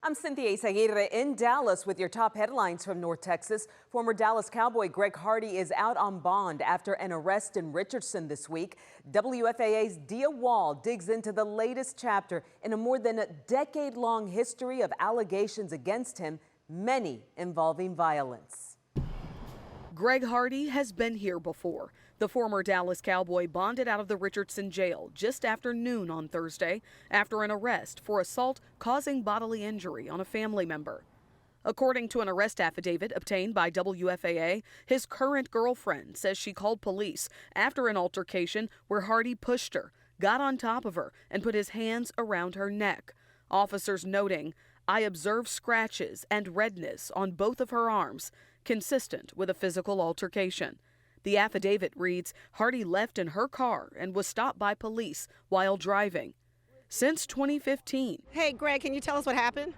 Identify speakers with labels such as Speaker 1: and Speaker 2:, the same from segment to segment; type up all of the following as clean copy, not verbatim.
Speaker 1: I'm Cynthia Izaguirre in Dallas with your top headlines from North Texas. Former Dallas Cowboy Greg Hardy is out on bond after an arrest in Richardson this week. WFAA's Dia Wall digs into the latest chapter in a more than a decade-long history of allegations against him, many involving violence.
Speaker 2: Greg Hardy has been here before. The former Dallas Cowboy bonded out of the Richardson jail just after noon on Thursday after an arrest for assault causing bodily injury on a family member. According to an arrest affidavit obtained by WFAA, his current girlfriend says she called police after an altercation where Hardy pushed her, got on top of her, and put his hands around her neck. Officers noting, "I observed scratches and redness on both of her arms, consistent with a physical altercation." The affidavit reads, Hardy left in her car and was stopped by police while driving. Since 2015.
Speaker 3: Hey, Greg, can you tell us what happened?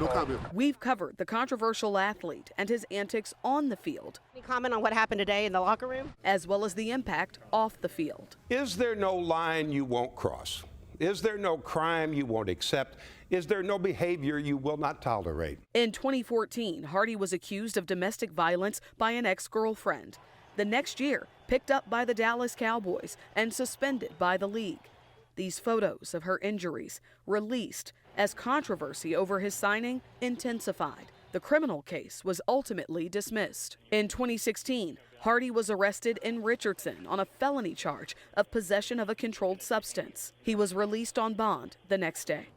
Speaker 4: No comment.
Speaker 2: We've covered the controversial athlete and his antics on the field.
Speaker 3: Any comment on what happened today in the locker room?
Speaker 2: As well as the impact off the field.
Speaker 5: Is there no line you won't cross? Is there no crime you won't accept? Is there no behavior you will not tolerate?
Speaker 2: In 2014, Hardy was accused of domestic violence by an ex-girlfriend. The next year, picked up by the Dallas Cowboys and suspended by the league. These photos of her injuries released as controversy over his signing intensified. The criminal case was ultimately dismissed. In 2016, Hardy was arrested in Richardson on a felony charge of possession of a controlled substance. He was released on bond the next day.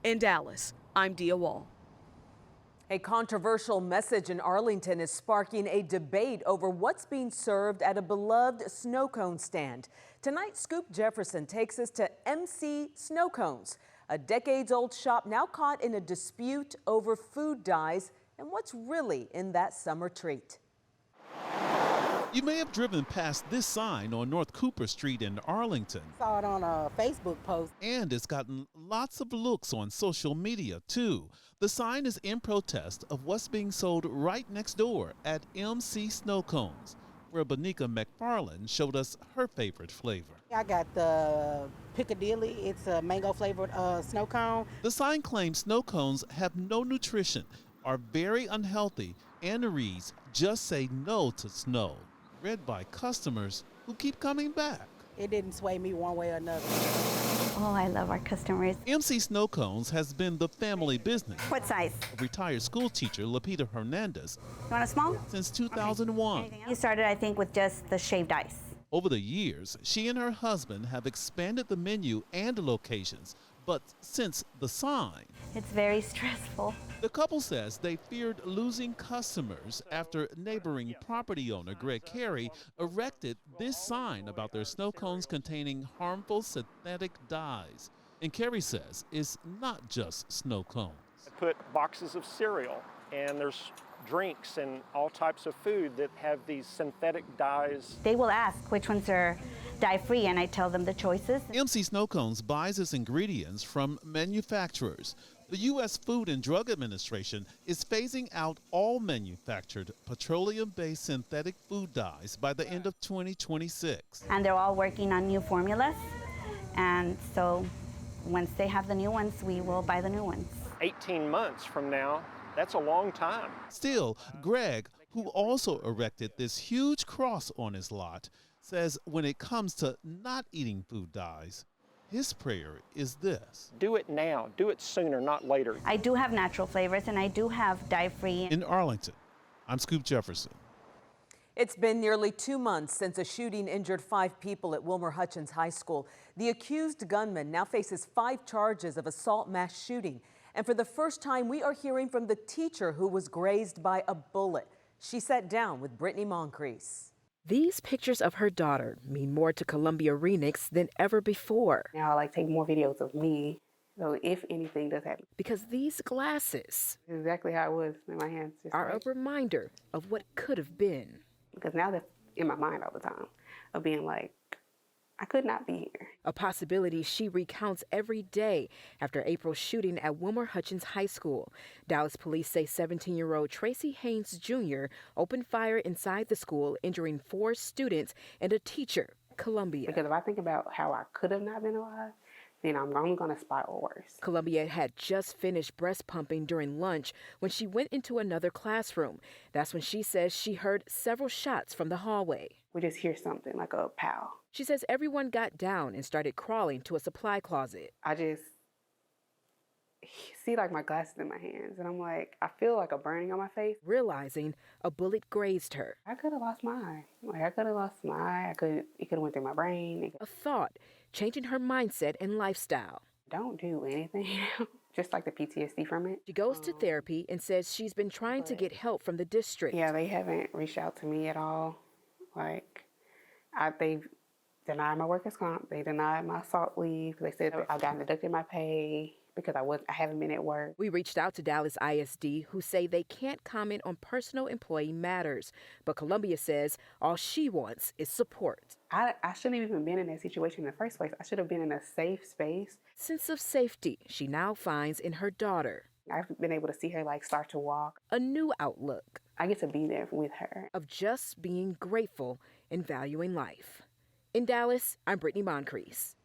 Speaker 2: In Dallas, I'm Dia Wall.
Speaker 1: A controversial message in Arlington is sparking a debate over what's being served at a beloved snow cone stand. Tonight, Scoop Jefferson takes us to MC Snow Cones, a decades-old shop now caught in a dispute over food dyes and what's really in that summer treat.
Speaker 6: You may have driven past this sign on North Cooper Street in Arlington.
Speaker 3: Saw it on a Facebook post.
Speaker 6: And it's gotten lots of looks on social media, too. The sign is in protest of what's being sold right next door at MC Snow Cones, where Bonica McFarland showed us her favorite flavor.
Speaker 3: I got the Piccadilly. It's a mango-flavored snow cone.
Speaker 6: The sign claims snow cones have no nutrition, are very unhealthy, and reads, "Just say no to snow," read by customers who keep coming back.
Speaker 3: It didn't sway me one way or another.
Speaker 7: Oh, I love our customers.
Speaker 6: MC Snow Cones has been the family business.
Speaker 7: What size?
Speaker 6: Retired school teacher Lapita Hernandez
Speaker 7: You want a small?
Speaker 6: since 2001.
Speaker 7: Okay. You started, I think, with just the shaved ice.
Speaker 6: Over the years, she and her husband have expanded the menu and locations, but since the sign,
Speaker 7: It's very stressful.
Speaker 6: the couple says they feared losing customers after neighboring property owner Greg Carey erected this sign about their snow cones containing harmful synthetic dyes. And Carey says it's not just snow cones.
Speaker 8: I put boxes of cereal, and there's drinks and all types of food that have these synthetic dyes.
Speaker 7: They will ask which ones are dye-free, and I tell them the choices.
Speaker 6: MC Snow Cones buys its ingredients from manufacturers. The U.S. Food and Drug Administration is phasing out all manufactured petroleum-based synthetic food dyes by the end of 2026.
Speaker 7: And they're all working on new formulas, and so once they have the new ones, we will buy the new ones.
Speaker 8: 18 months from now, that's a long time.
Speaker 6: Still, Greg, who also erected this huge cross on his lot, says when it comes to not eating food dyes, his prayer is this:
Speaker 8: Do it now. Do it sooner, not later.
Speaker 7: I do have natural flavors, and I do have dye-free.
Speaker 6: In Arlington, I'm Scoop Jefferson.
Speaker 1: It's been nearly 2 months since a shooting injured 5 people at Wilmer HS High School. The accused gunman now faces 5 charges of assault mass shooting. And for the first time, we are hearing from the teacher who was grazed by a bullet. She sat down with Brittany Moncrief.
Speaker 9: These pictures of her daughter mean more to Columbia Remix than ever before.
Speaker 10: Now I take more videos of me, so if anything does happen.
Speaker 9: Because these glasses
Speaker 10: Exactly how it was in my hands.
Speaker 9: are a reminder of what could have been.
Speaker 10: Because now that's in my mind all the time, of being like, I could not be here.
Speaker 9: A possibility she recounts every day after April's shooting at Wilmer HS High School. Dallas police say 17-year-old Tracy Haynes Jr. opened fire inside the school, injuring 4 students and a teacher. Columbia.
Speaker 10: Because if I think about how I could have not been alive, then I'm only going to spiral worse.
Speaker 9: Columbia had just finished breast pumping during lunch when she went into another classroom. That's when she says she heard several shots from the hallway.
Speaker 10: We just hear something like a pow.
Speaker 9: She says everyone got down and started crawling to a supply closet.
Speaker 10: I just see like my glasses in my hands, and I'm like, I feel like a burning on my face.
Speaker 9: Realizing a bullet grazed her.
Speaker 10: I could have lost my eye. Like, I could have lost my eye. It could have went through my brain.
Speaker 9: A thought changing her mindset and lifestyle.
Speaker 10: Don't do anything, just like the PTSD from it.
Speaker 9: She goes to therapy and says she's been trying to get help from the district.
Speaker 10: Yeah, they haven't reached out to me at all. Like, they've denied my workers' comp. They denied my assault leave. They said I got deducted my pay because I haven't been at work.
Speaker 9: We reached out to Dallas ISD, who say they can't comment on personal employee matters. But Columbia says all she wants is support.
Speaker 10: I shouldn't have even been in that situation in the first place. I should have been in a safe space.
Speaker 9: Sense of safety she now finds in her daughter.
Speaker 10: I've been able to see her start to walk.
Speaker 9: A new outlook.
Speaker 10: I get to be there with her.
Speaker 9: Of just being grateful and valuing life. In Dallas, I'm Brittany Moncrief.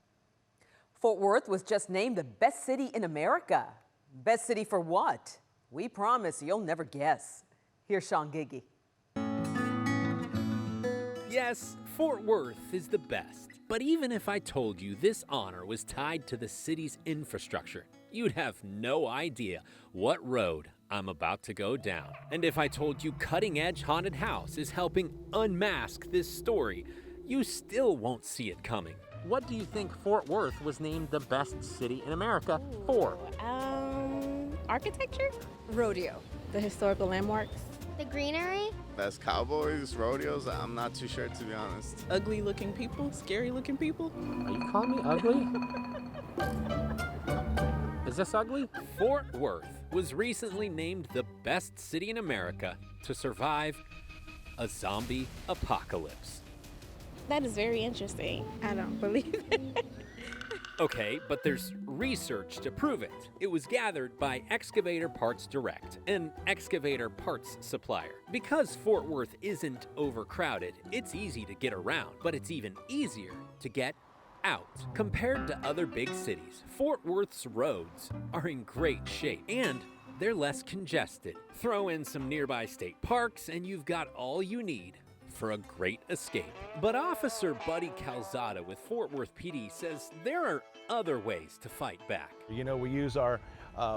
Speaker 1: Fort Worth was just named the best city in America. Best city for what? We promise you'll never guess. Here's Sean Giggy.
Speaker 4: Yes, Fort Worth is the best. But even if I told you this honor was tied to the city's infrastructure, you'd have no idea what road I'm about to go down. And if I told you Cutting Edge Haunted House is helping unmask this story, you still won't see it coming. What do you think Fort Worth was named the best city in America for?
Speaker 11: Architecture? Rodeo. The historical landmarks.
Speaker 12: The greenery?
Speaker 13: Best cowboys, rodeos, I'm not too sure, to be honest.
Speaker 11: Ugly looking people, scary looking people.
Speaker 4: Are you calling me ugly? Is this ugly? Fort Worth was recently named the best city in America to survive a zombie apocalypse.
Speaker 11: That is very interesting. I don't believe it.
Speaker 4: Okay, but there's research to prove it. It was gathered by Excavator Parts Direct, an excavator parts supplier. Because Fort Worth isn't overcrowded, it's easy to get around, but it's even easier to get out. Compared to other big cities, Fort Worth's roads are in great shape and they're less congested. Throw in some nearby state parks and you've got all you need for a great escape. But Officer Buddy Calzada with Fort Worth PD says there are other ways to fight back.
Speaker 14: You know, we use our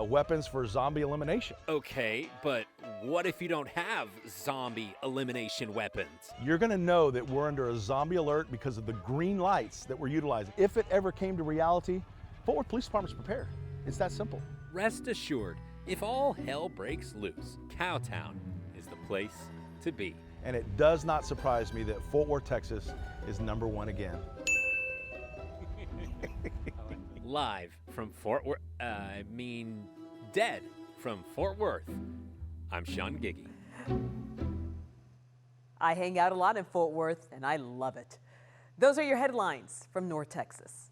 Speaker 14: weapons for zombie elimination.
Speaker 4: Okay, but what if you don't have zombie elimination weapons?
Speaker 14: You're gonna know that we're under a zombie alert because of the green lights that we're utilizing. If it ever came to reality, Fort Worth Police Department's prepared. It's that simple.
Speaker 4: Rest assured, if all hell breaks loose, Cowtown is the place to be.
Speaker 14: And it does not surprise me that Fort Worth, Texas is #1 again.
Speaker 4: Live from Fort Worth, dead from Fort Worth, I'm Sean Giggy.
Speaker 1: I hang out a lot in Fort Worth and I love it. Those are your headlines from North Texas.